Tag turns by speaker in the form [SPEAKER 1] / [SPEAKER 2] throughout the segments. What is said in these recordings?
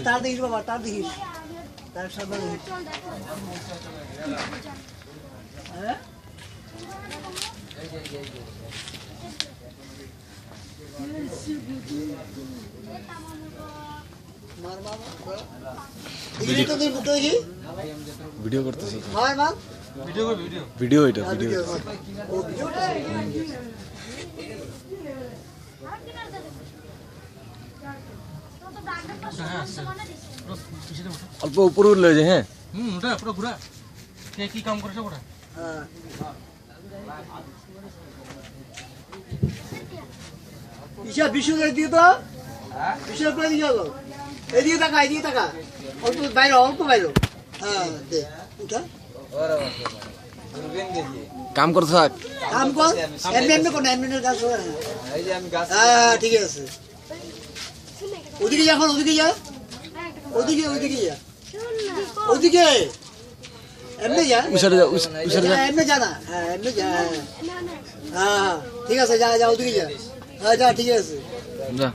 [SPEAKER 1] তার দেখিস বাবা, তার দেখিস, তার সামনে দেখিস। হ্যাঁ
[SPEAKER 2] ভিডিও করতেছে,
[SPEAKER 1] ভিডিও
[SPEAKER 2] এটা ভিডিও। অল্প উপরে উঠলে যে, হ্যাঁ
[SPEAKER 3] ওটা পুরো ঘুরা কে কি কাম করেছে ওটা।
[SPEAKER 1] ঈশা বিষ্ণু দিয়ে তো বিষ্ণু করে দিয়ে যাবো। এদিকে টাকা, এদিকে টাকা, অল্প বাইরে, অল্প বাইরে। হ্যাঁ দে উঠা,
[SPEAKER 2] কাম করতে থাক,
[SPEAKER 1] কাম কর। এমনি এমনি কোন এমনি গাছ হয়। হ্যাঁ ঠিক আছে, ওদিকে যা, এখন ওদিকে যা, ওদিকে ওদিকে যা, ওদিকে এমনি যা, এমনি যা না। হ্যাঁ এমনি যা, হ্যাঁ ঠিক আছে, যা যা ওদিকে যা। হ্যাঁ যা, ঠিক আছে
[SPEAKER 2] যা।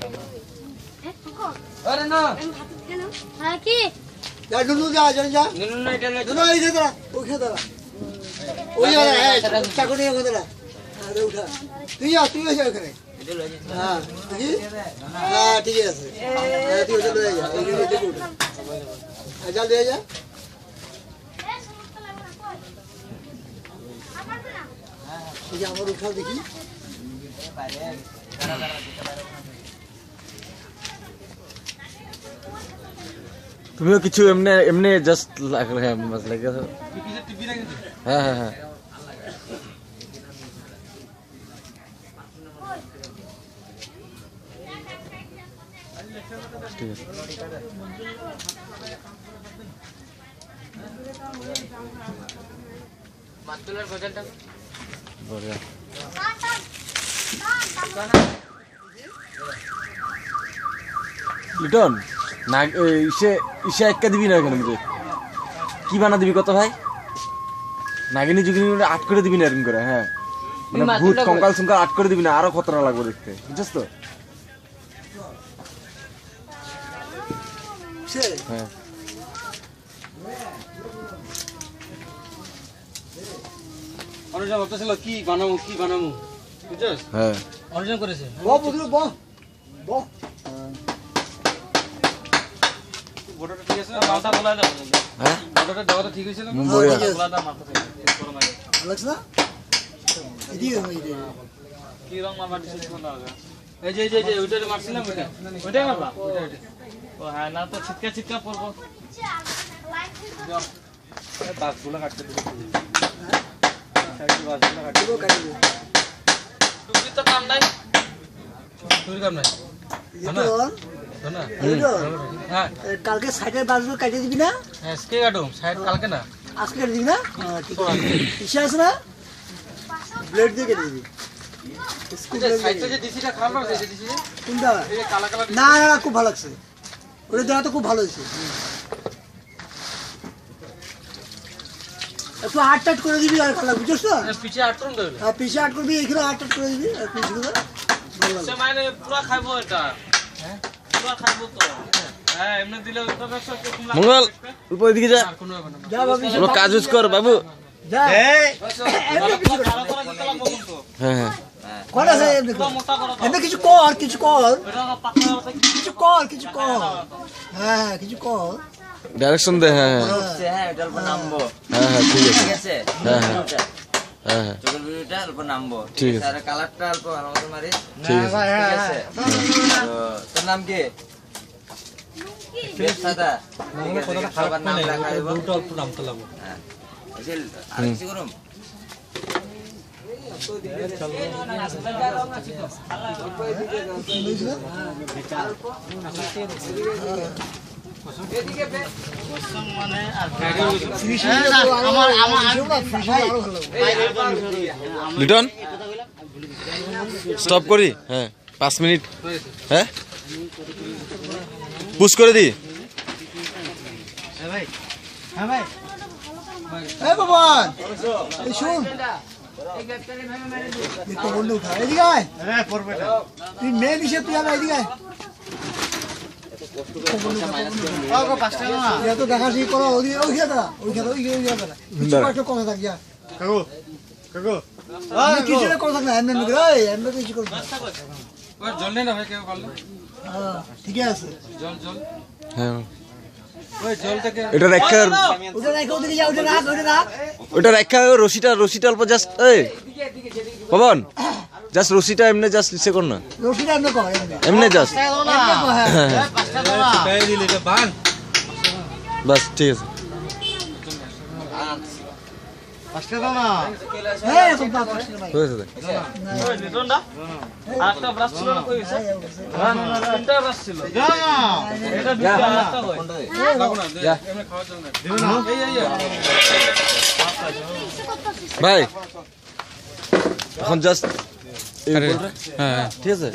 [SPEAKER 4] আরে না হ্যাঁ কি
[SPEAKER 1] যা, নুনু যা, যা যা, নুনু এই যে দাঁড়া, ওইখানে দাঁড়া, ওই যা, হ্যাঁ চাকরি ওখানে দাঁড়া। আরে উঠা, তুই যা, তুই যা ওখানে। হ্যাঁ দেখি, হ্যাঁ ঠিক আছে, হ্যাঁ তুই ওটা লয়ে যা, ওইখানে দেখে উঠা, যা লয়ে যা। এই যে আমার উঠাও দেখি।
[SPEAKER 2] তুমিও কিছু এমনি এমনি জাস্ট লাগে, হ্যাঁ হ্যাঁ হ্যাঁ। ঠিক আছে, বঢ়িয়া। লিটন না, ইসে একটা দিবি না এখানে, কি বানা দিবি কত ভাই? নাগিনী যুগিনী আট করে দিবি না এরকম করে, হ্যাঁ মানে ভূত কঙ্কাল সুঙ্কাল আট করে দিবি না, আরো খতরা লাগবে দেখতে, বুঝছিস তো? হ্যাঁ
[SPEAKER 3] অরিজিনাল হতেছিল কি বানামু কি বানামু, বুঝছস?
[SPEAKER 2] হ্যাঁ
[SPEAKER 3] অরিজিনাল করেছে।
[SPEAKER 1] বহ বুঝলো, বহ বহ।
[SPEAKER 3] বড়টা ঠিক আছে, মালটা বলা দাও।
[SPEAKER 2] হ্যাঁ
[SPEAKER 3] বড়টা দেওয়াটা ঠিক হয়েছিল না?
[SPEAKER 2] বঢ়িয়া।
[SPEAKER 3] বলা দাও মাথা থেকে গরম লাগে।
[SPEAKER 1] ভালো লাগছে না? এদিকে এদিকে
[SPEAKER 3] কি রং মারবা দিছিস কোন আগে? এই যে এই যে ওইটা মারছিলাম, ওইটা ওইটাই মারবা, ওইটা ওইটা। ও হ্যাঁ, না তো ছিটকা ছিটকা পড়বো। বাসগুলো কাটতে দিবি। সাইডে বাসগুলো কাটতে
[SPEAKER 1] দিব, কাটি দিব।
[SPEAKER 3] টুকি তো কাম নাই, টুকি কাম নাই
[SPEAKER 1] লিটন,
[SPEAKER 3] না।
[SPEAKER 1] লিটন,
[SPEAKER 3] হ্যাঁ
[SPEAKER 1] কালকে সাইডের বাসগুলো কাটিয়ে দিবি না?
[SPEAKER 3] আজকে কাটো, সাইড কালকে না।
[SPEAKER 1] আজকে কেটে দিবি না? হ্যাঁ ঠিক আছে। ইসে আছে না, ব্লেড দিয়ে কেটে দিবি। স্কুল
[SPEAKER 3] আচ্ছা সাইডে যে ডিসিটা খারাপ লাগছে, যে ডিসি
[SPEAKER 1] কোনটা?
[SPEAKER 3] এই যে কালা কালা
[SPEAKER 1] না না না, খুব ভালো লাগছে, ওটা দেওয়া তো খুব ভালো হয়েছে। একটু আট টাট করে দিবি আর ভালো, বুঝছিস তো?
[SPEAKER 3] পিছে আটরুম দেবে।
[SPEAKER 1] আর পিছিয়ে আট করবি, এইখানে আট টাট করে দিবি, আর পিছগুলো ভালো লাগবে।
[SPEAKER 3] সে মানে পুরো খাইবো এটা, হ্যাঁ পুরো খাইবো তো। হ্যাঁ এমনি দিলে ওটা ব্যবসা কম লাগে।
[SPEAKER 2] মঙ্গল উপর দিকে যা,
[SPEAKER 3] আর কোনো ব্যাপার না।
[SPEAKER 1] যা বাবু,
[SPEAKER 2] কোনো কাজ ইউজ কর বাবু।
[SPEAKER 1] যা। এমনি কিছু কর।
[SPEAKER 3] ভালো করে দিতে লাগবো কিন্তু।
[SPEAKER 2] হ্যাঁ হ্যাঁ
[SPEAKER 1] কর আছে, এমনি কর।
[SPEAKER 3] মোটা করো তো।
[SPEAKER 1] এমনি কিছু কর, কিছু কর,
[SPEAKER 3] এটা পাতলা হবে কি?
[SPEAKER 1] কিছু কর, কিছু কর। হ্যাঁ কিছু কর।
[SPEAKER 2] ডাইরেকশন দে, হ্যাঁ হ্যাঁ
[SPEAKER 5] হ্যাঁ এটা অল্প নামবো,
[SPEAKER 2] হ্যাঁ হ্যাঁ ঠিক আছে,
[SPEAKER 5] ঠিক আছে?
[SPEAKER 2] হ্যাঁ হ্যাঁ হ্যাঁ হ্যাঁ
[SPEAKER 5] চোখের ভিডিওটা অল্প নামবো,
[SPEAKER 2] ঠিক আছে।
[SPEAKER 5] আর কালারটা অল্প ভালো মতো মারিস,
[SPEAKER 2] ঠিক আছে।
[SPEAKER 5] ঠিক আছে? তো তোর নাম কি? বেশ সাদা, ঠিক আছে, সবার নাম লেখা দেবো। হ্যাঁ আর কিছু করুম?
[SPEAKER 2] লিটন স্টপ করি, হ্যাঁ 5 মিনিট, হ্যাঁ পুশ করে দি।
[SPEAKER 1] এই বাবা, এই শুন, দেখো বন্ধু উঠা, এদিকে আয়। তুই মেয়ে দিছে, তুই আমার এদিকে আয়। এত দেখাশি করো ওই খেতা কিছু কথা থাকিয়া কাকু কাকু কিছু না কথা না এমনি এমনি কিছু করো
[SPEAKER 3] জল নেই না ভাই কেউ পারলে
[SPEAKER 1] ঠিকই আছে
[SPEAKER 3] জল
[SPEAKER 2] হ্যাঁ
[SPEAKER 3] ওই জলটাকে
[SPEAKER 2] এটা রেখা
[SPEAKER 1] ওটা রাখো ওদিকে যাও ওটা রাখ
[SPEAKER 2] ওটা রেখা রশিটা অল্প জাস্ট এই পবন জাস্ট রশিটা এমনি জাস্ট ইসে কর না
[SPEAKER 1] রশিটা এমনি কর
[SPEAKER 2] এমনি জাস্ট
[SPEAKER 3] তাই দিলে এটা বান
[SPEAKER 2] বাস ঠিক আছে
[SPEAKER 3] পাঁচটা দাও না
[SPEAKER 1] হ্যাঁ এখন পাঁচ টাকা
[SPEAKER 2] হয়েছে দেখ।
[SPEAKER 3] ওই লিটন দা আরেকটা ব্রাশ ছিল না কই গেছে তিনটা ব্রাশ ছিল না এটা দুটো আরেকটা কই লাগো না এমনি খাওয়ার জন্য দিবেন না এই
[SPEAKER 2] ভাই এখন জাস্ট হ্যাঁ ঠিক আছে